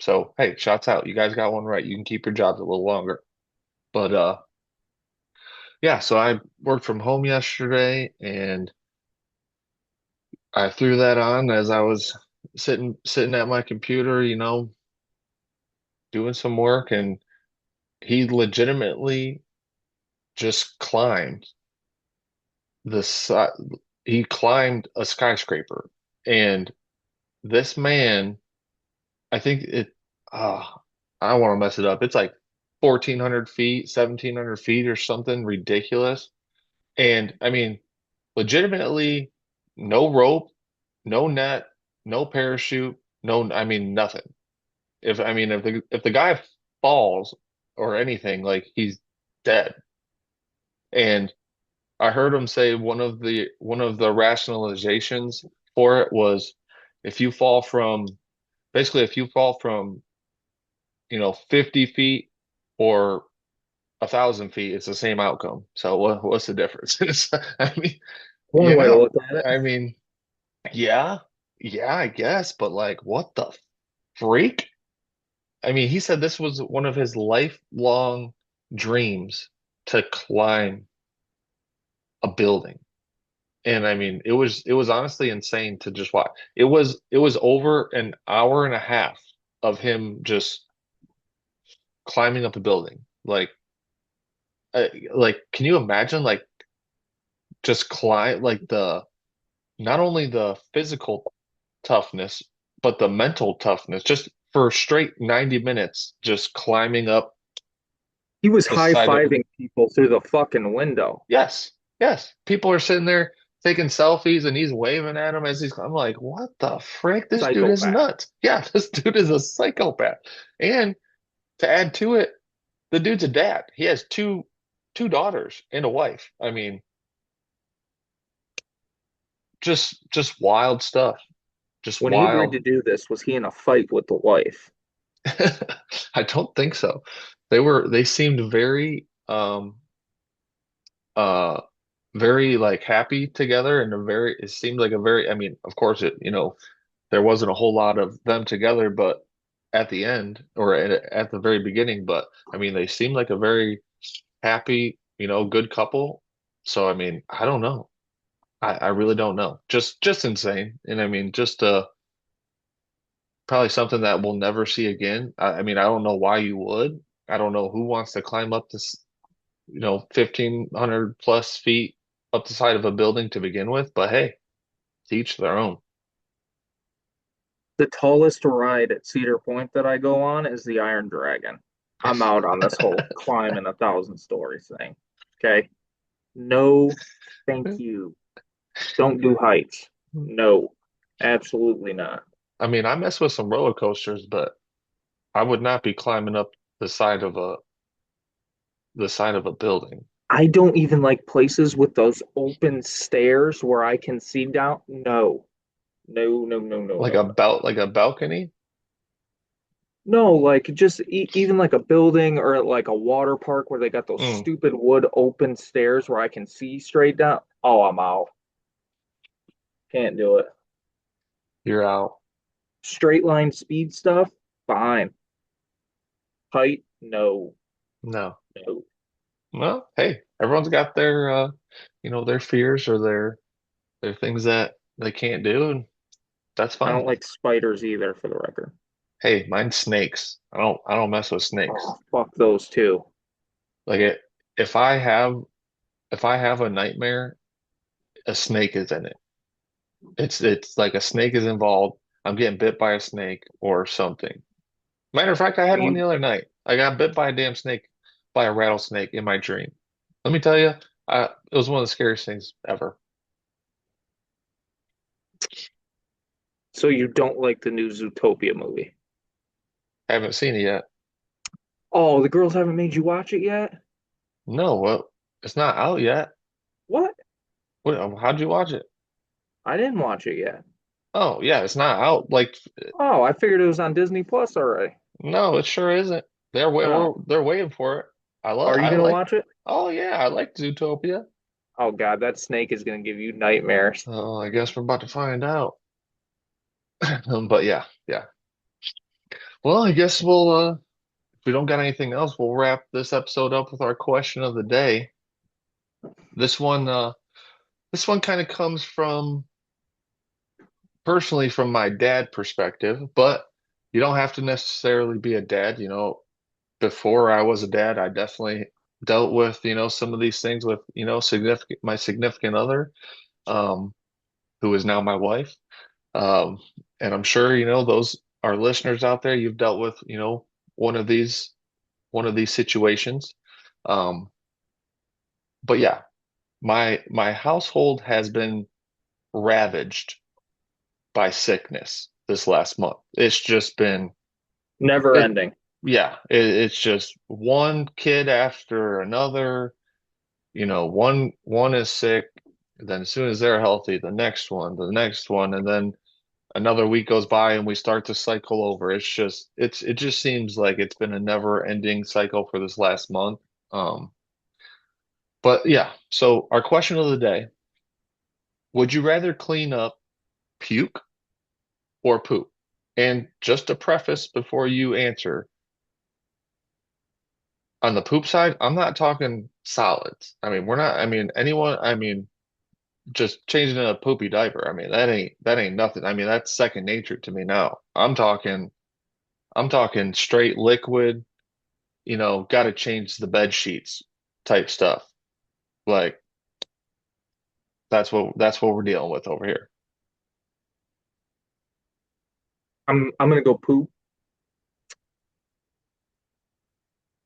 So hey, shouts out. You guys got one right. You can keep your jobs a little longer. But yeah, so I worked from home yesterday and I threw that on as I was sitting at my computer, doing some work, and he legitimately just climbed the si he climbed a skyscraper. And this man, I think I don't want to mess it up. It's like 1,400 feet, 1,700 feet or something ridiculous. And I mean, legitimately, no rope, no net, no parachute, no, I mean, nothing. If the guy falls or anything, like he's dead. And I heard him say one of the rationalizations for it was if you fall from basically if you fall from 50 feet or 1,000 feet, it's the same outcome. So what's the difference? I mean, one way to yeah, look at it? I mean, yeah, yeah, I guess, but like, what the freak? I mean, he said this was one of his lifelong dreams to climb a building. And I mean, it was honestly insane to just watch. It was over an hour and a half of him just climbing up a building. Like, can you imagine just climb like the not only the physical toughness, but the mental toughness just for straight 90 minutes, just climbing up He was the side of high-fiving people through the fucking window. yes, yes. People are sitting there taking selfies and he's waving at them as he's I'm like, what the frick? This dude is Psychopath. nuts. Yeah, this dude is a psychopath. And to add to it, the dude's a dad. He has two daughters and a wife. I mean, just wild stuff. Just When he agreed wild. to do this, was he in a fight with the wife? I don't think so. They seemed uh very like happy together and it seemed like a very I mean, of course there wasn't a whole lot of them together, but at the end or at the very beginning, but I mean they seemed like a very happy, good couple. So I mean, I don't know. I really don't know. Just insane. And I mean, just probably something that we'll never see again. I mean, I don't know why you would. I don't know who wants to climb up this, 1,500 plus feet up the side of a building to begin with, but hey, to each their own. The tallest ride at Cedar Point that I go on is the Iron Dragon. I'm out on this whole climbing 1,000 stories thing. Okay. No, thank you. Don't do heights. No, absolutely not. I mean, I mess with some roller coasters, but I would not be climbing up the side of a building. I don't even like places with those open stairs where I can see down. No, no, no, no, no, Like no, a no. like a balcony. No, like just even like a building or like a water park where they got those Mm, stupid wood open stairs where I can see straight down. Oh, I'm out. Can't do it. you're out. Straight line speed stuff, fine. Height, no, No. no. Well, hey, everyone's got their fears or their things that they can't do, and that's I fine. don't like spiders either, for the record. Hey, mine's snakes. I don't mess with snakes. Oh, fuck those too. Like if I have if I have a nightmare, a snake is in it. It's like a snake is involved. I'm getting bit by a snake or something. Matter of fact, I had one the You, other night. I got bit by a damn snake, by a rattlesnake in my dream. Let me tell you, it was one of the scariest things ever. so you don't like the new Zootopia movie? Haven't seen it yet. Oh, the girls haven't made you watch it yet? No, well, it's not out yet. What? How'd you watch it? I didn't watch it yet. Oh, yeah, it's not out. Like, Oh, I figured it was on Disney Plus already. no, it sure isn't. Oh, They're waiting for it. are you I gonna like. watch it? Oh yeah, I like Zootopia. Oh God, that snake is gonna give you nightmares. Oh, I guess we're about to find out. But yeah, yeah. Well, I guess if we don't got anything else, we'll wrap this episode up with our question of the day. This one, uh, this one kind of comes from personally from my dad perspective, but you don't have to necessarily be a dad. Before I was a dad, I definitely dealt with, some of these things with, my significant other, um, who is now my wife. Um, and I'm sure, those our listeners out there, you've dealt with, one of these one of these situations. Um, but yeah, my household has been ravaged by sickness this last month. It's just been Never it ending. yeah, it's just one kid after another, one is sick, then as soon as they're healthy, the next one, and then another week goes by and we start to cycle over. It just seems like it's been a never-ending cycle for this last month. But yeah, so our question of the day, would you rather clean up puke or poop? And just a preface before you answer, On the poop side, I'm not talking solids. I mean, we're not, I mean, anyone, I mean, just changing a poopy diaper. I mean, that ain't nothing. I mean, that's second nature to me now. I'm talking straight liquid, got to change the bed sheets type stuff. Like that's what we're dealing with over here. I'm gonna go poop,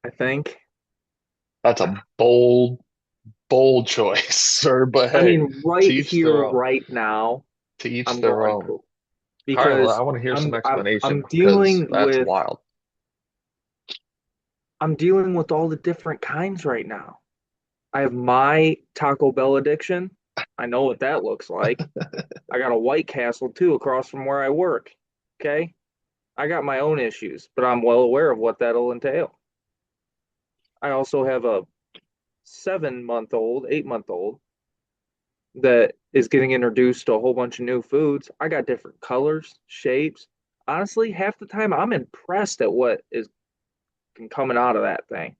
I think. That's a bold, bold choice, sir. But I hey, mean, to right each here, their own. right now, To each I'm their going own. poop All right, well, I because want to hear some explanation I'm because dealing that's with wild. I'm dealing with all the different kinds right now. I have my Taco Bell addiction. I know what that looks like. I got a White Castle too across from where I work. Okay. I got my own issues, but I'm well aware of what that'll entail. I also have a 7 month old, 8 month old that is getting introduced to a whole bunch of new foods. I got different colors, shapes. Honestly, half the time I'm impressed at what is coming out of that thing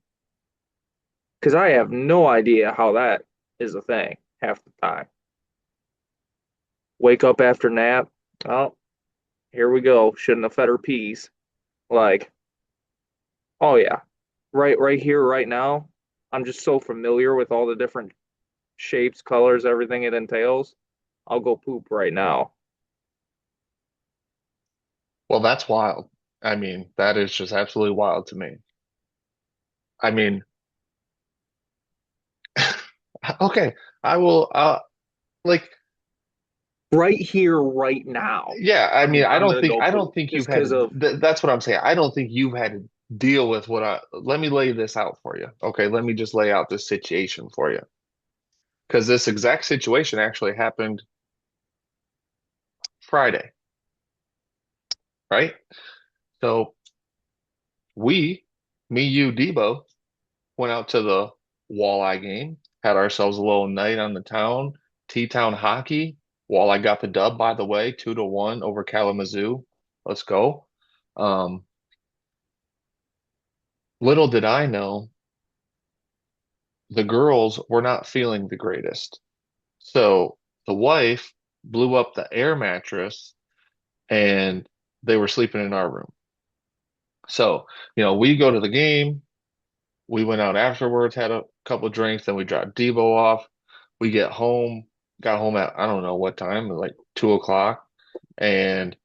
because I have no idea how that is a thing half the time. Wake up after nap. Oh, here we go. Shouldn't have fed her peas. Like, oh yeah, right here, right now. I'm just so familiar with all the different shapes, colors, everything it entails. I'll go poop right now. Well, that's wild. I mean, that is just absolutely wild to me. I mean, okay, I will like Right here, right now. yeah, I mean, I I'm don't gonna think go I don't poop think you've just had because of to that's what I'm saying. I don't think you've had to deal with what I let me lay this out for you. Okay, let me just lay out this situation for you. Because this exact situation actually happened Friday, right? So we, me, you, Debo, went out to the walleye game, had ourselves a little night on the town, T-Town hockey. Walleye got the dub, by the way, 2-1 over Kalamazoo. Let's go. Um, little did I know the girls were not feeling the greatest. So the wife blew up the air mattress and they were sleeping in our room. So, we go to the game. We went out afterwards, had a couple of drinks, then we dropped Debo off. We got home at I don't know what time, like 2 o'clock, and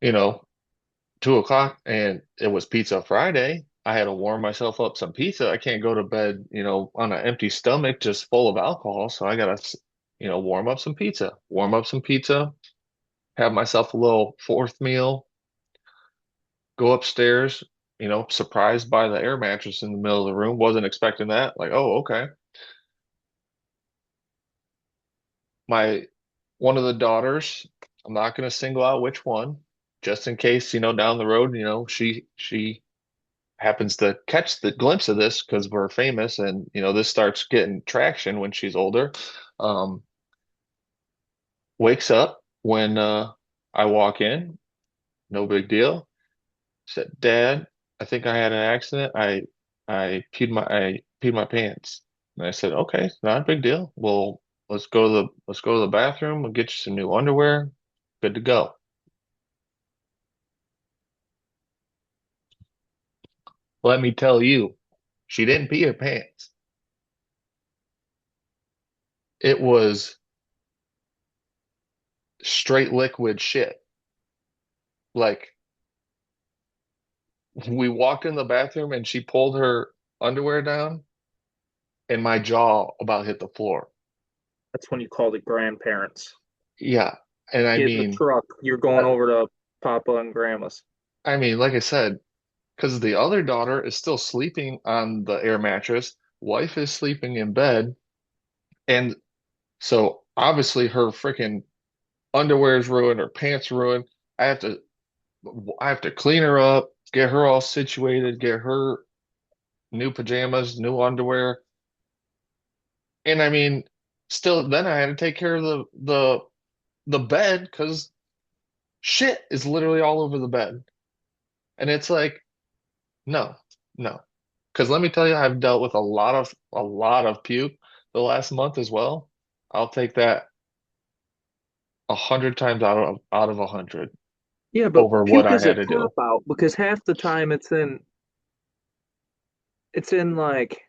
you know, 2 o'clock, and it was Pizza Friday. I had to warm myself up some pizza. I can't go to bed, on an empty stomach, just full of alcohol. So I gotta, warm up some pizza. Warm up some pizza. Have myself a little fourth meal. Go upstairs. Surprised by the air mattress in the middle of the room. Wasn't expecting that. Like, oh, okay. My one of the daughters, I'm not going to single out which one, just in case, down the road, she happens to catch the glimpse of this because we're famous and, this starts getting traction when she's older. Um, wakes up when I walk in, no big deal. Said, Dad, I think I had an accident. I peed my pants. And I said, okay, it's not a big deal. Well, let's go to the bathroom. We'll get you some new underwear. Good to go. Let me tell you, she didn't pee her pants. It was straight liquid shit. Like we walked in the bathroom and she pulled her underwear down and my jaw about hit the floor. that's when you call the grandparents. Yeah. And I Get in the mean, truck. You're going I, over to Papa and Grandma's. I mean, like I said, because the other daughter is still sleeping on the air mattress, wife is sleeping in bed, and so obviously her freaking underwear is ruined, her pants ruined. I have to I have to clean her up, get her all situated, get her new pajamas, new underwear. And I mean, still then I had to take care of the bed because shit is literally all over the bed. And it's like, no, no. Because let me tell you, I've dealt with a lot of puke the last month as well. I'll take that 100 times out of 100 Yeah, but over what puke I is a had to cop do. out because half the time it's in like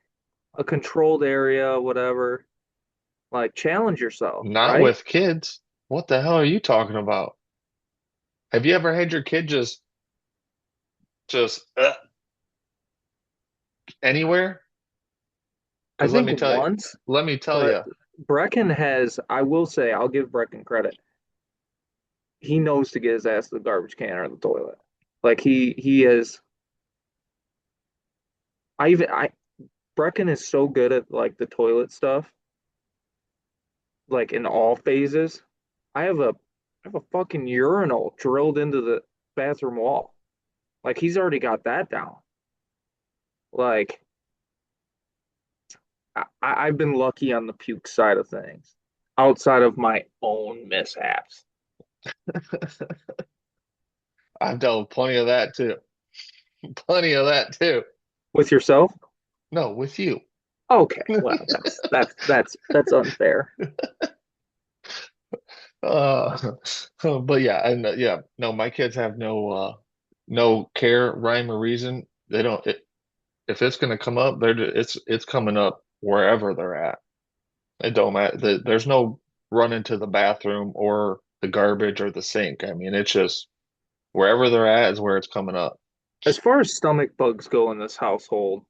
a controlled area, whatever. Like challenge yourself, Not right? with kids. What the hell are you talking about? Have you ever had your kid just anywhere? I Because let think me tell you, once, let me tell but you, Brecken has, I will say, I'll give Brecken credit. He knows to get his ass to the garbage can or the toilet. Like he is I Brecken is so good at like the toilet stuff, like in all phases. I have a fucking urinal drilled into the bathroom wall. Like he's already got that down. Like I've been lucky on the puke side of things, outside of my own mishaps. I've dealt with plenty of that too. Plenty of that too. With yourself? No, with you. Okay, well that's unfair. Uh, but yeah, and yeah, no, my kids have no care, rhyme or reason. They don't. If it's gonna come up, it's coming up wherever they're at. It don't matter. There's no running to the bathroom or the garbage or the sink. I mean, it's just wherever they're at is where it's coming up. As far as stomach bugs go in this household,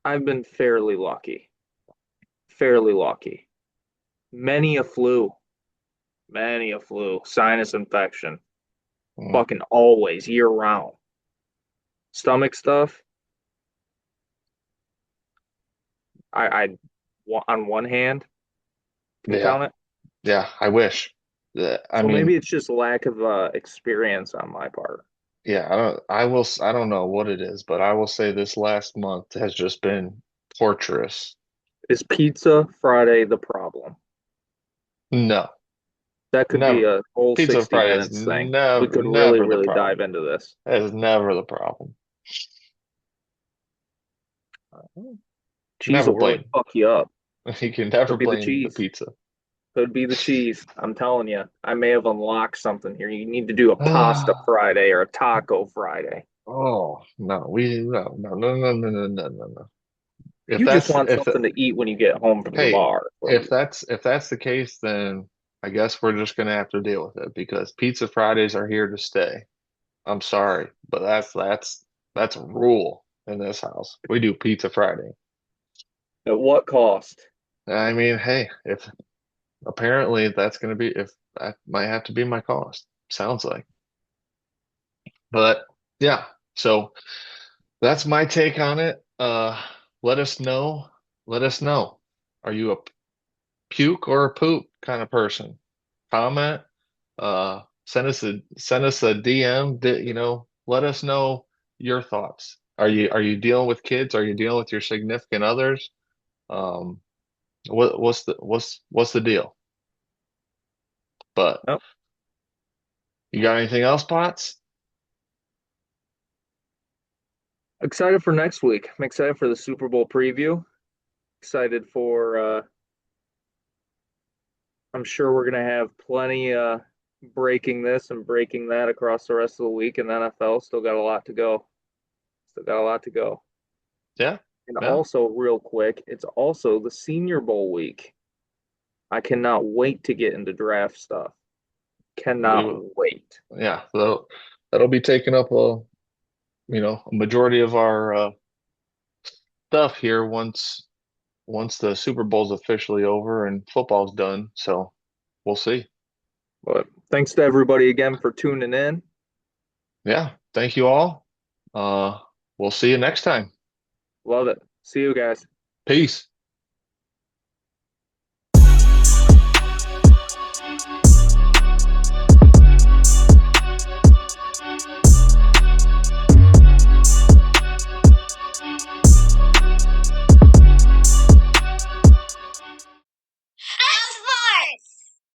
I've been fairly lucky. Fairly lucky. Many a flu, many a flu, sinus infection, Mm, fucking always year round. Stomach stuff, I on one hand can yeah, count it. yeah. I wish. I So mean, maybe it's just lack of experience on my part. yeah. I don't. I don't know what it is, but I will say this last month has just been torturous. Is Pizza Friday the problem? No, That could be never. a whole Pizza 60 Friday is minutes thing. We never, could really, never the really problem. dive into this. That is never the problem. Cheese Never will really blame. fuck you up. You can never Could be the blame the cheese. pizza. Could be the cheese. I'm telling you, I may have unlocked something here. You need to do a pasta Friday or a taco Friday. Oh no, we no no no no no no no no no. If You just that's want if something to eat when you get home from the hey, bar. if that's the case, then I guess we're just gonna have to deal with it because Pizza Fridays are here to stay. I'm sorry, but that's a rule in this house. We do Pizza Friday. At what cost? I mean, hey, if apparently that's gonna be if that might have to be my cost. Sounds like. But yeah, so that's my take on it. Let us know. Let us know. Are you a puke or a poop kind of person? Comment. Send us a DM. Let us know your thoughts. Are you dealing with kids? Are you dealing with your significant others? Um, what's the deal? But Oh, you got anything else, Potts? excited for next week. I'm excited for the Super Bowl preview. Excited for I'm sure we're gonna have plenty breaking this and breaking that across the rest of the week in the NFL. Still got a lot to go. Still got a lot to go. Yeah, And yeah. also, real quick, it's also the Senior Bowl week. I cannot wait to get into draft stuff. We Cannot will. wait. Yeah, that'll be taking up a majority of our stuff here once the Super Bowl's officially over and football's done. So we'll see. But thanks to everybody again for tuning in. Yeah, thank you all. Uh, we'll see you next time. Love it. See you guys. Peace.